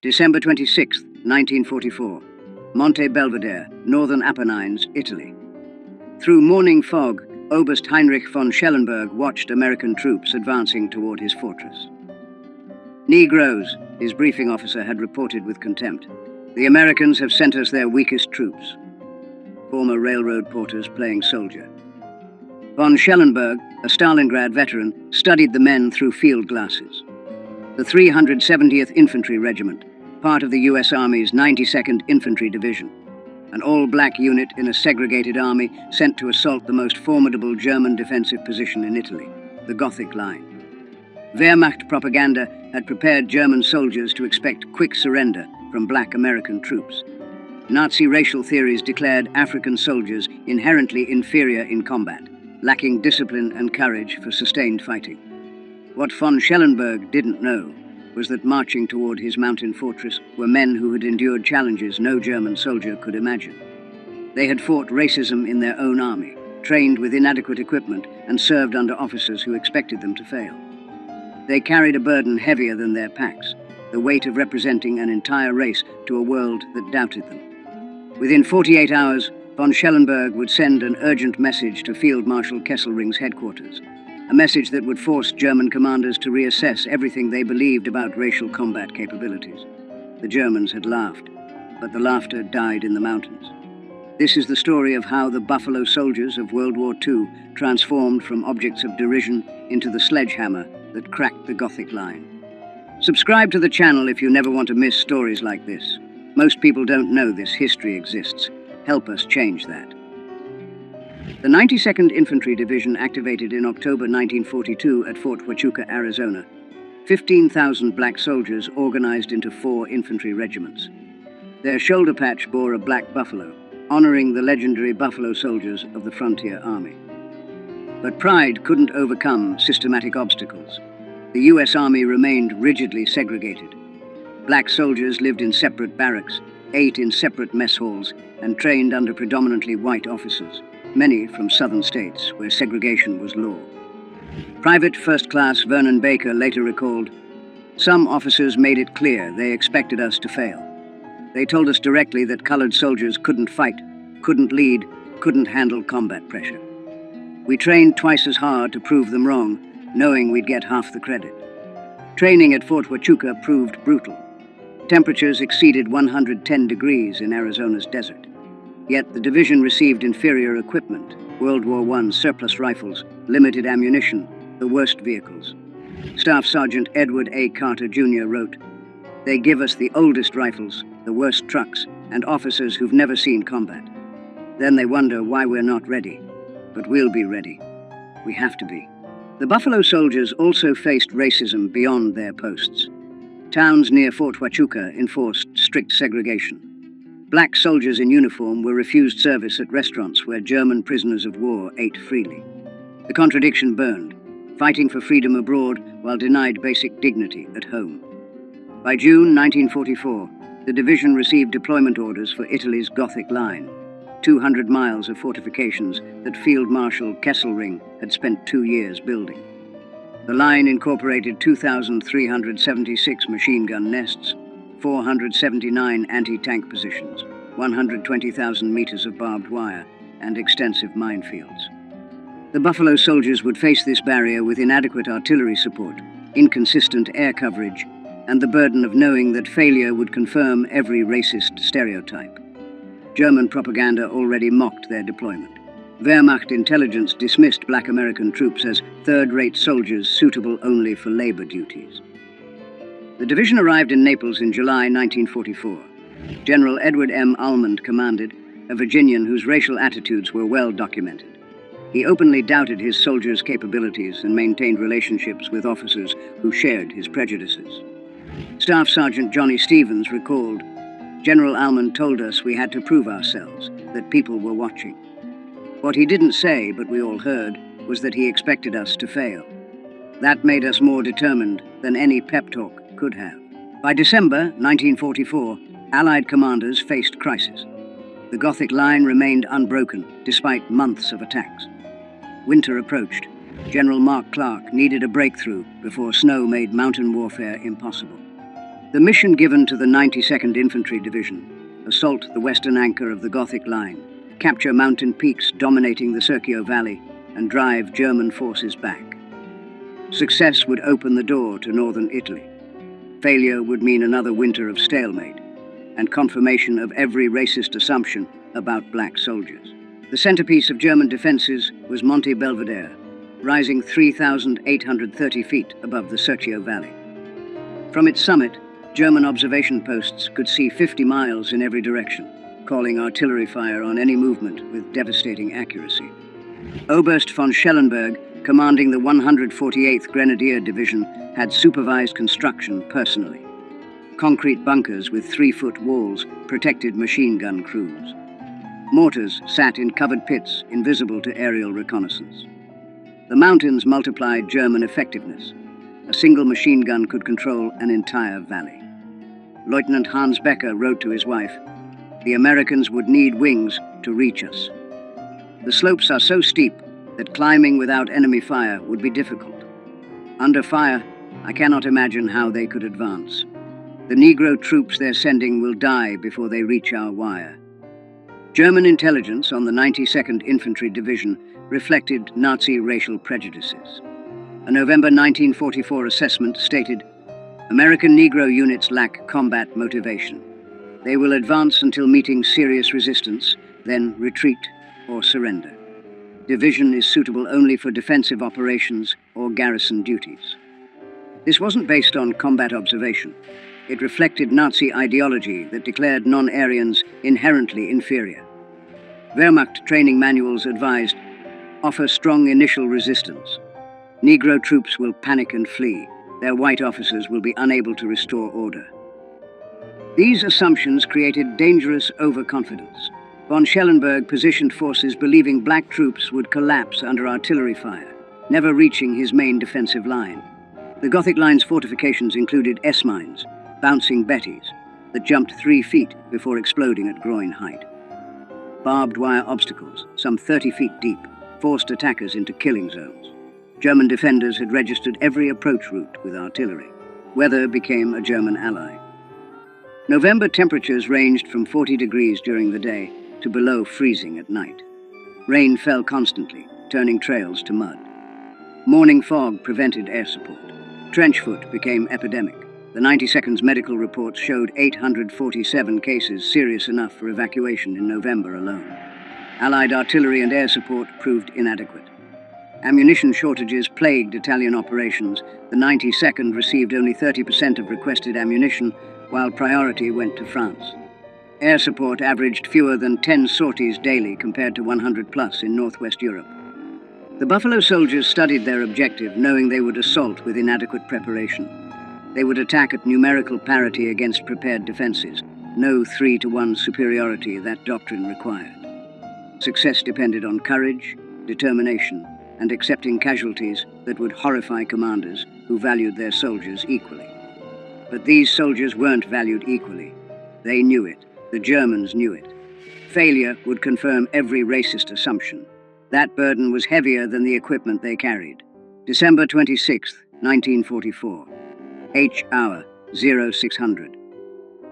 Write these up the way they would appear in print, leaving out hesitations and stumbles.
December 26, 1944. Monte Belvedere, Northern Apennines, Italy. Through morning fog, Oberst Heinrich von Schellenberg watched American troops advancing toward his fortress. "Negroes," his briefing officer had reported with contempt. "The Americans have sent us their weakest troops." Former railroad porters playing soldier. Von Schellenberg, a Stalingrad veteran, studied the men through field glasses. The 370th Infantry Regiment, part of the U.S. Army's 92nd Infantry Division, an all-black unit in a segregated army sent to assault the most formidable German defensive position in Italy, the Gothic Line. Wehrmacht propaganda had prepared German soldiers to expect quick surrender from black American troops. Nazi racial theories declared African soldiers inherently inferior in combat, lacking discipline and courage for sustained fighting. What von Schellenberg didn't know was that marching toward his mountain fortress were men who had endured challenges no German soldier could imagine. They had fought racism in their own army, trained with inadequate equipment, and served under officers who expected them to fail. They carried a burden heavier than their packs, the weight of representing an entire race to a world that doubted them. Within 48 hours, von Schellenberg would send an urgent message to Field Marshal Kesselring's headquarters, a message that would force German commanders to reassess everything they believed about racial combat capabilities. The Germans had laughed, but the laughter died in the mountains. This is the story of how the Buffalo Soldiers of World War II transformed from objects of derision into the sledgehammer that cracked the Gothic Line. Subscribe to the channel if you never want to miss stories like this. Most people don't know this history exists. Help us change that. The 92nd Infantry Division activated in October 1942 at Fort Huachuca, Arizona. 15,000 black soldiers organized into 4 infantry regiments. Their shoulder patch bore a black buffalo, honoring the legendary Buffalo Soldiers of the Frontier Army. But pride couldn't overcome systematic obstacles. The U.S. Army remained rigidly segregated. Black soldiers lived in separate barracks, ate in separate mess halls, and trained under predominantly white officers, many from southern states where segregation was law. Private First Class Vernon Baker later recalled, "Some officers made it clear they expected us to fail. They told us directly that colored soldiers couldn't fight, couldn't lead, couldn't handle combat pressure. We trained twice as hard to prove them wrong, knowing we'd get half the credit." Training at Fort Huachuca proved brutal. Temperatures exceeded 110 degrees in Arizona's desert. Yet the division received inferior equipment, World War I surplus rifles, limited ammunition, the worst vehicles. Staff Sergeant Edward A. Carter Jr. wrote, "They give us the oldest rifles, the worst trucks, and officers who've never seen combat. Then they wonder why we're not ready. But we'll be ready. We have to be." The Buffalo Soldiers also faced racism beyond their posts. Towns near Fort Huachuca enforced strict segregation. Black soldiers in uniform were refused service at restaurants where German prisoners of war ate freely. The contradiction burned, fighting for freedom abroad while denied basic dignity at home. By June 1944, the division received deployment orders for Italy's Gothic Line, 200 miles of fortifications that Field Marshal Kesselring had spent 2 years building. The line incorporated 2,376 machine gun nests, 479 anti-tank positions, 120,000 meters of barbed wire, and extensive minefields. The Buffalo Soldiers would face this barrier with inadequate artillery support, inconsistent air coverage, and the burden of knowing that failure would confirm every racist stereotype. German propaganda already mocked their deployment. Wehrmacht intelligence dismissed black American troops as third-rate soldiers suitable only for labor duties. The division arrived in Naples in July 1944. General Edward M. Almond commanded, a Virginian whose racial attitudes were well documented. He openly doubted his soldiers' capabilities and maintained relationships with officers who shared his prejudices. Staff Sergeant Johnny Stevens recalled, "General Almond told us we had to prove ourselves, that people were watching. What he didn't say, but we all heard, was that he expected us to fail. That made us more determined than any pep talk could have." By December 1944, Allied commanders faced crisis. The Gothic Line remained unbroken, despite months of attacks. Winter approached. General Mark Clark needed a breakthrough before snow made mountain warfare impossible. The mission given to the 92nd Infantry Division: assault the western anchor of the Gothic Line, capture mountain peaks dominating the Serchio Valley, and drive German forces back. Success would open the door to northern Italy. Failure would mean another winter of stalemate and confirmation of every racist assumption about black soldiers. The centerpiece of German defenses was Monte Belvedere, rising 3,830 feet above the Serchio Valley. From its summit, German observation posts could see 50 miles in every direction, calling artillery fire on any movement with devastating accuracy. Oberst von Schellenberg, commanding the 148th Grenadier Division, had supervised construction personally. Concrete bunkers with 3-foot walls protected machine gun crews. Mortars sat in covered pits, invisible to aerial reconnaissance. The mountains multiplied German effectiveness. A single machine gun could control an entire valley. Lieutenant Hans Becker wrote to his wife, "The Americans would need wings to reach us. The slopes are so steep that climbing without enemy fire would be difficult. Under fire, I cannot imagine how they could advance. The Negro troops they're sending will die before they reach our wire." German intelligence on the 92nd Infantry Division reflected Nazi racial prejudices. A November 1944 assessment stated, "American Negro units lack combat motivation. They will advance until meeting serious resistance, then retreat or surrender. Division is suitable only for defensive operations or garrison duties." This wasn't based on combat observation. It reflected Nazi ideology that declared non-Aryans inherently inferior. Wehrmacht training manuals advised, "Offer strong initial resistance. Negro troops will panic and flee. Their white officers will be unable to restore order." These assumptions created dangerous overconfidence. Von Schellenberg positioned forces believing black troops would collapse under artillery fire, never reaching his main defensive line. The Gothic Line's fortifications included S-mines, bouncing Bettys, that jumped 3 feet before exploding at groin height. Barbed wire obstacles, some 30 feet deep, forced attackers into killing zones. German defenders had registered every approach route with artillery. Weather became a German ally. November temperatures ranged from 40 degrees during the day to below freezing at night. Rain fell constantly, turning trails to mud. Morning fog prevented air support. Trench foot became epidemic. The 92nd's medical reports showed 847 cases serious enough for evacuation in November alone. Allied artillery and air support proved inadequate. Ammunition shortages plagued Italian operations. The 92nd received only 30% of requested ammunition, while priority went to France. Air support averaged fewer than 10 sorties daily compared to 100 plus in Northwest Europe. The Buffalo soldiers studied their objective, knowing they would assault with inadequate preparation. They would attack at numerical parity against prepared defenses. No 3-to-1 superiority that doctrine required. Success depended on courage, determination, and accepting casualties that would horrify commanders who valued their soldiers equally. But these soldiers weren't valued equally. They knew it. The Germans knew it. Failure would confirm every racist assumption. That burden was heavier than the equipment they carried. December 26, 1944. H hour 0600.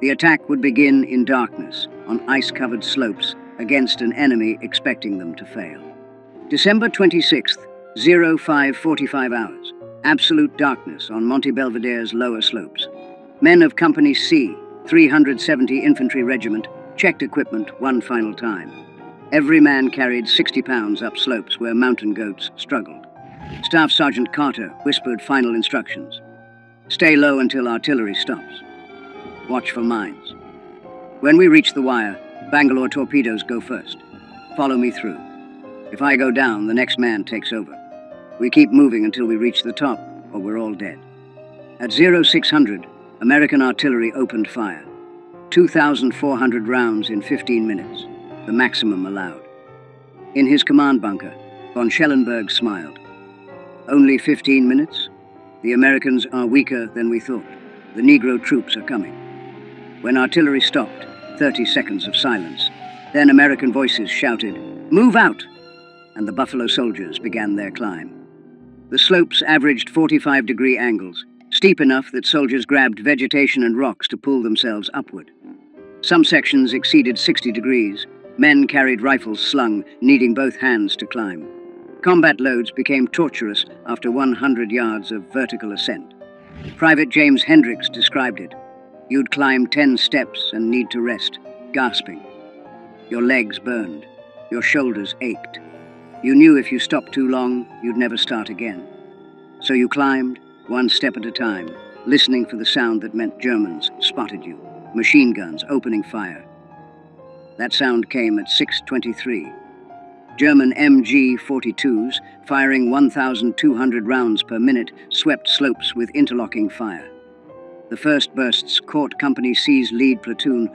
The attack would begin in darkness, on ice-covered slopes, against an enemy expecting them to fail. December 26th, 05:45 hours. Absolute darkness on Monte Belvedere's lower slopes. Men of Company C, 370 Infantry Regiment, checked equipment one final time. Every man carried 60 pounds up slopes where mountain goats struggled. Staff Sergeant Carter whispered final instructions. "Stay low until artillery stops. Watch for mines. When we reach the wire, Bangalore torpedoes go first. Follow me through. If I go down, the next man takes over. We keep moving until we reach the top, or we're all dead." At 0600, American artillery opened fire. 2,400 rounds in 15 minutes, the maximum allowed. In his command bunker, von Schellenberg smiled. "Only 15 minutes? The Americans are weaker than we thought. The Negro troops are coming." When artillery stopped, 30 seconds of silence. Then American voices shouted, "Move out!" And the Buffalo soldiers began their climb. The slopes averaged 45-degree angles, steep enough that soldiers grabbed vegetation and rocks to pull themselves upward. Some sections exceeded 60 degrees. Men carried rifles slung, needing both hands to climb. Combat loads became torturous after 100 yards of vertical ascent. Private James Hendricks described it. You'd climb 10 steps and need to rest, gasping. Your legs burned. Your shoulders ached. You knew if you stopped too long, you'd never start again. So you climbed, one step at a time, listening for the sound that meant Germans spotted you, machine guns opening fire. That sound came at 6:23. German MG-42s, firing 1,200 rounds per minute, swept slopes with interlocking fire. The first bursts caught Company C's lead platoon